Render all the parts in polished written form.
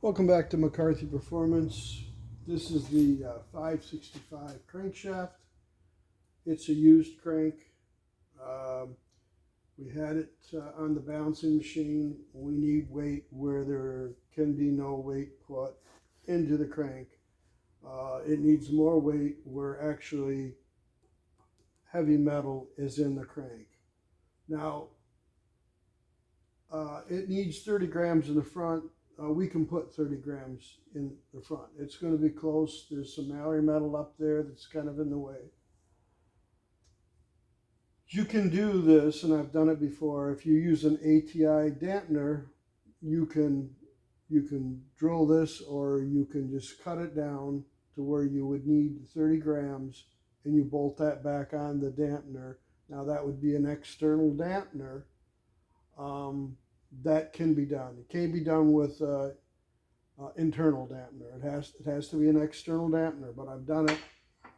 Welcome back to McCarthy Performance. This is the 565 crankshaft. It's a used crank. Um, we had it on the balancing machine. We need weight where there can be no weight put into the crank. It needs more weight where actually heavy metal is in the crank. Now, it needs 30 grams in the front. We can put 30 grams in the front. It's going to be close. There's some alloy metal up there that's kind of in the way. You can do this, and I've done it before. If you use an ATI dampener, you can drill this, or you can just cut it down to where you would need 30 grams, and you bolt that back on the dampener. Now that would be an external dampener. That can be done. It can't be done with internal dampener. It has to be an external dampener, but I've done it.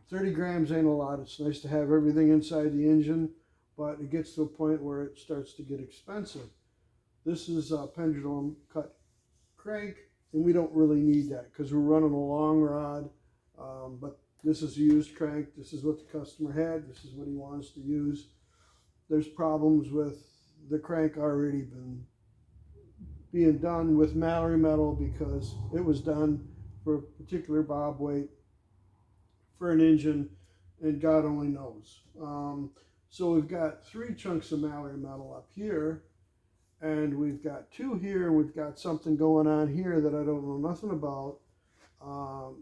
30 grams ain't a lot. It's nice to have everything inside the engine, but it gets to a point where it starts to get expensive. This is a pendulum cut crank, and we don't really need that because we're running a long rod, but this is a used crank. This is what the customer had. This is what he wants to use. There's problems with the crank already being done with Mallory metal because it was done for a particular bob weight for an engine, and God only knows. So we've got 3 chunks of Mallory metal up here, and we've got 2 here, and we've got something going on here that I don't know nothing about.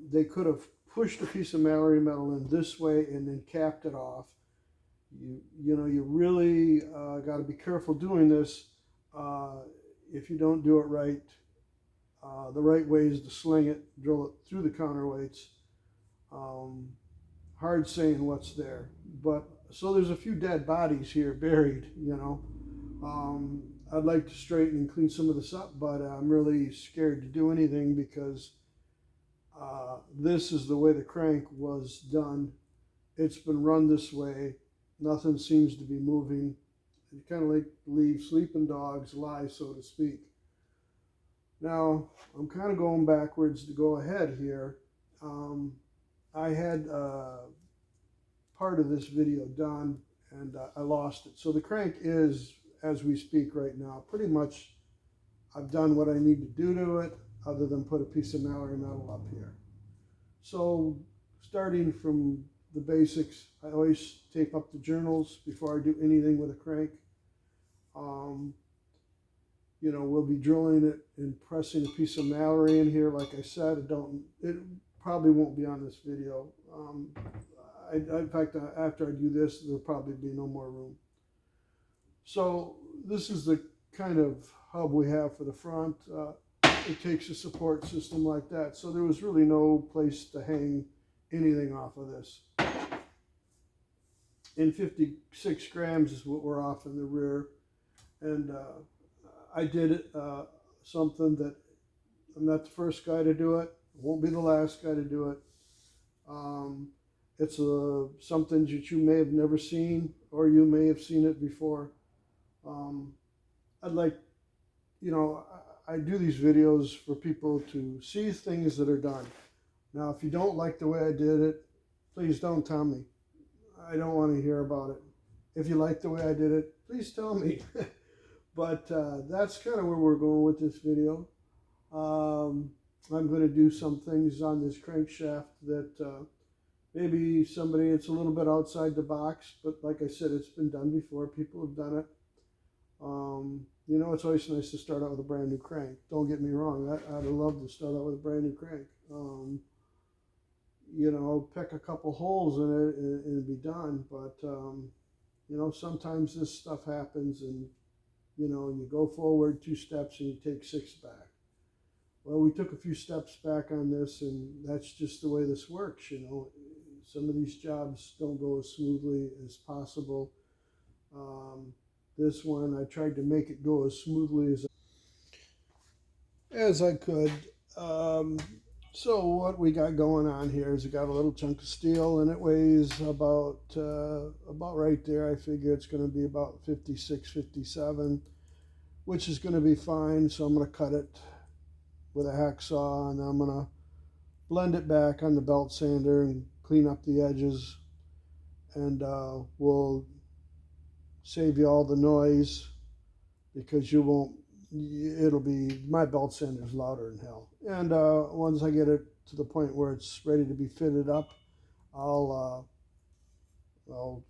They could have pushed a piece of Mallory metal in this way and then capped it off. You know, you really got to be careful doing this. If you don't do it right, the right way is to sling it, drill it through the counterweights. Hard saying what's there, but so there's a few dead bodies here buried, you know. I'd like to straighten and clean some of this up, but I'm really scared to do anything because this is the way the crank was done. It's been run this way. Nothing seems to be moving. You kind of like leave sleeping dogs lie, so to speak. Now, I'm kind of going backwards to go ahead here. I had part of this video done, and I lost it. So the crank is, as we speak right now, pretty much I've done what I need to do to it, other than put a piece of Mallory metal up here. So starting from the basics, I always tape up the journals before I do anything with a crank. You know, we'll be drilling it and pressing a piece of Mallory in here. Like I said, it probably won't be on this video. In fact, after I do this, there'll probably be no more room. So this is the kind of hub we have for the front. It takes a support system like that. So there was really no place to hang anything off of this. And 56 grams is what we're off in the rear. And I did it, something that I'm not the first guy to do it. Won't be the last guy to do it. It's something that you may have never seen, or you may have seen it before. I'd like, you know, I do these videos for people to see things that are done. Now, if you don't like the way I did it, please don't tell me. I don't want to hear about it. If you like the way I did it, please tell me. But that's kind of where we're going with this video. I'm going to do some things on this crankshaft that maybe somebody, it's a little bit outside the box, but like I said, it's been done before. People have done it. You know, it's always nice to start out with a brand new crank. Don't get me wrong. I'd love to start out with a brand new crank. You know, pick a couple holes in it and be done. But, you know, sometimes this stuff happens, and, you know, you go forward 2 steps and you take 6 back. Well, we took a few steps back on this, and that's just the way this works, you know. Some of these jobs don't go as smoothly as possible. This one, I tried to make it go as smoothly as I could. So what we got going on here is we got a little chunk of steel, and it weighs about right there. I figure it's going to be about 56, 57, which is going to be fine. So I'm going to cut it with a hacksaw, and then I'm gonna blend it back on the belt sander and clean up the edges, and we'll save you all the noise because you won't. It'll be my belt sander's louder than hell. And once I get it to the point where it's ready to be fitted up, I'll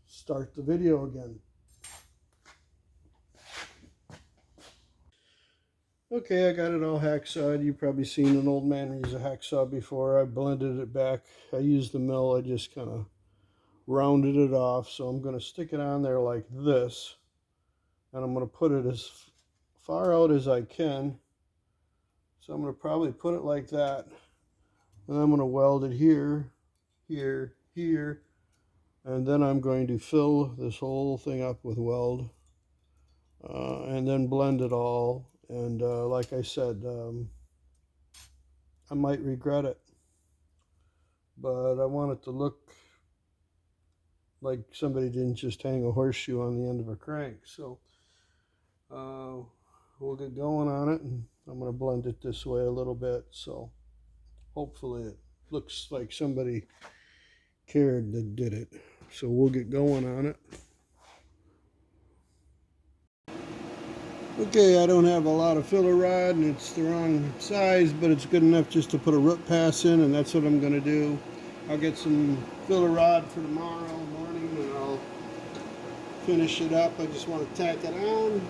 start the video again. Okay, I got it all hacksawed. You've probably seen an old man use a hacksaw before. I blended it back. I used the mill. I just kind of rounded it off. So I'm going to stick it on there like this. And I'm going to put it as far out as I can. So I'm going to probably put it like that. And I'm going to weld it here, here, here. And then I'm going to fill this whole thing up with weld. And then blend it all. And like I said, I might regret it, but I want it to look like somebody didn't just hang a horseshoe on the end of a crank. So we'll get going on it, and I'm going to blend it this way a little bit, so hopefully it looks like somebody cared that did it. So we'll get going on it. Okay, I don't have a lot of filler rod, and it's the wrong size, but it's good enough just to put a root pass in, and that's what I'm going to do. I'll get some filler rod for tomorrow morning, and I'll finish it up. I just want to tack it on.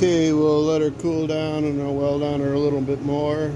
Okay, we'll let her cool down and I'll weld on her a little bit more.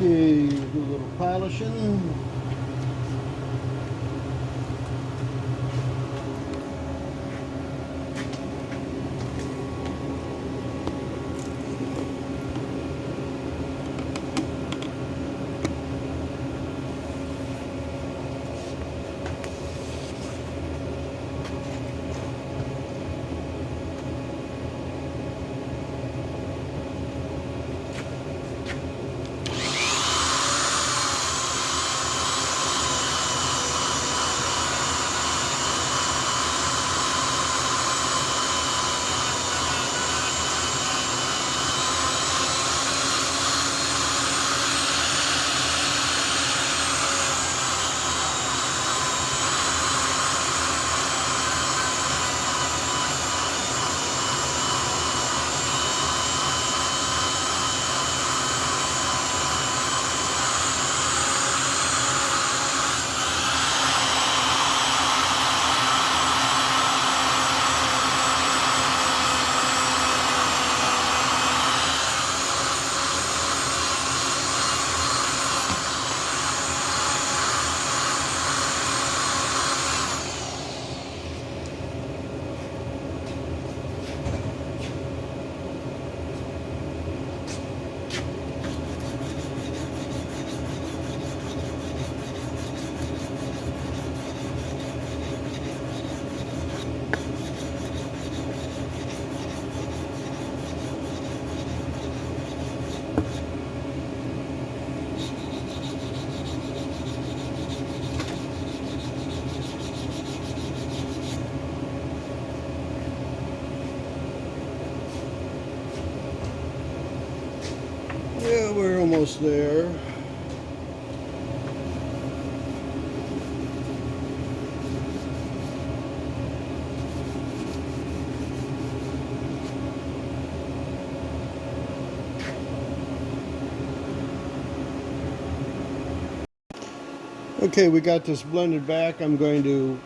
Okay, do a little polishing. Yeah, we're almost there. Okay, we got this blended back. I'm going to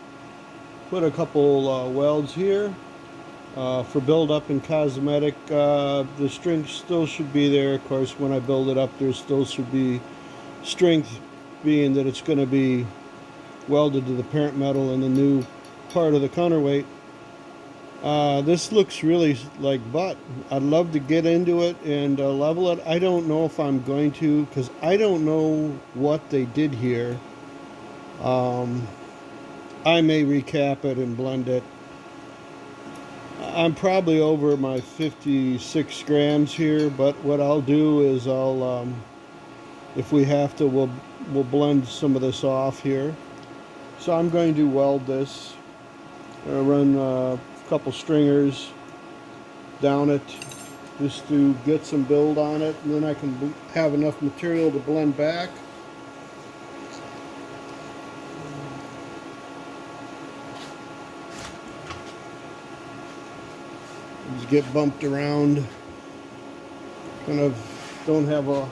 put a couple welds here for build up and cosmetic. The strength still should be there. Of course, when I build it up, there still should be strength, being that it's going to be welded to the parent metal in the new part of the counterweight. This looks really like butt. I'd love to get into it and level it. I don't know if I'm going to, because I don't know what they did here. I may recap it and blend it. I'm probably over my 56 grams here, but what I'll do is if we have to, we'll we'll blend some of this off here. So I'm going to weld this. I'll run a couple stringers down it just to get some build on it, and then I can have enough material to blend back. Just get bumped around. Kind of don't have a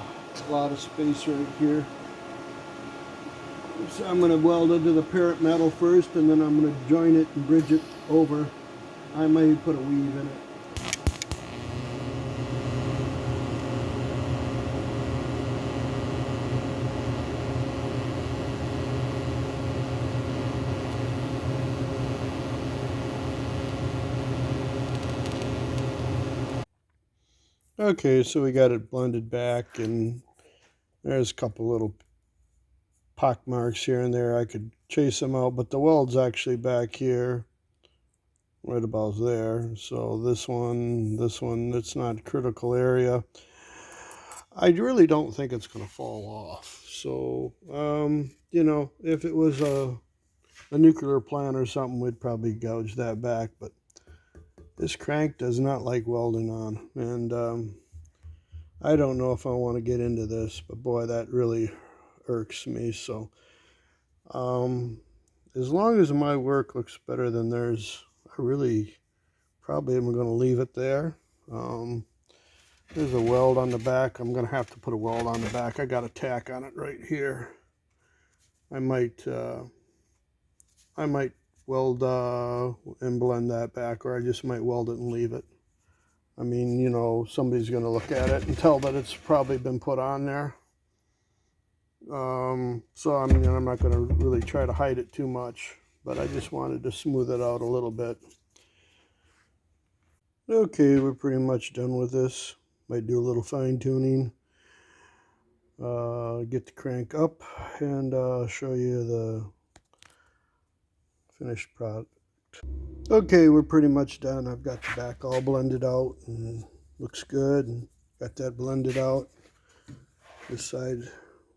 lot of space right here. So I'm going to weld it to the parent metal first, and then I'm going to join it and bridge it over. I might put a weave in it. Okay, so we got it blended back, and there's a couple little pock marks here and there. I could chase them out, but the weld's actually back here, right about there. So this one, it's not a critical area. I really don't think it's going to fall off. So, you know, if it was a nuclear plant or something, we'd probably gouge that back. But this crank does not like welding on. And I don't know if I want to get into this, but boy, that really irks me. So, as long as my work looks better than theirs, I really probably am going to leave it there. There's a weld on the back. I'm going to have to put a weld on the back. I got a tack on it right here. I might weld and blend that back, or I just might weld it and leave it. I mean, you know, somebody's going to look at it and tell that it's probably been put on there. So I mean, I'm not going to really try to hide it too much, but I just wanted to smooth it out a little bit. Okay, we're pretty much done with this. Might do a little fine tuning. Get the crank up and show you the finished product. Okay, we're pretty much done. I've got the back all blended out and looks good. And got that blended out. This side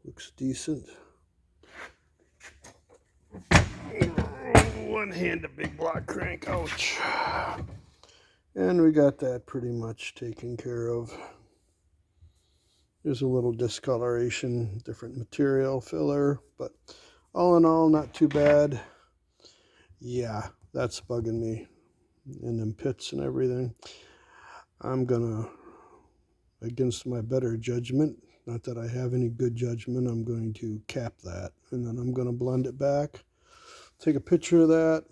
looks decent. One hand, a big block crank, ouch. And we got that pretty much taken care of. There's a little discoloration, different material filler, but all in all, not too bad. Yeah, that's bugging me. And them pits and everything. I'm gonna, against my better judgment, not that I have any good judgment, I'm going to cap that. And then I'm gonna blend it back. Take a picture of that.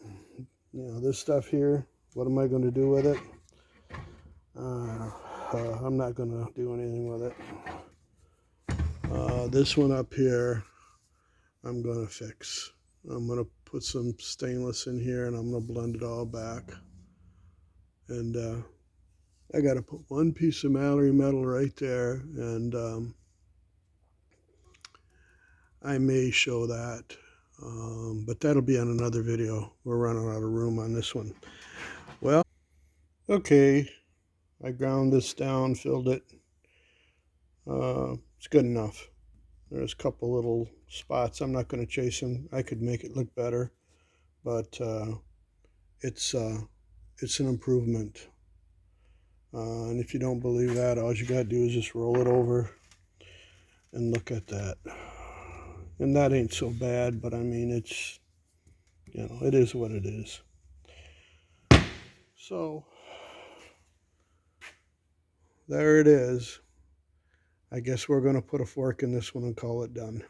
You know, this stuff here, what am I going to do with it? I'm not going to do anything with it. This one up here, I'm going to fix. I'm going to put some stainless in here, and I'm going to blend it all back. And I got to put one piece of Mallory metal right there, and I may show that. But that'll be on another video. We're running out of room on this one. Well, okay, I ground this down, filled it. It's good enough. There's a couple little spots. I'm not going to chase them. I could make it look better, but it's an improvement. And if you don't believe that, all you got to do is just roll it over and look at that. And that ain't so bad, but I mean, it's, you know, it is what it is. So there it is. I guess we're going to put a fork in this one and call it done.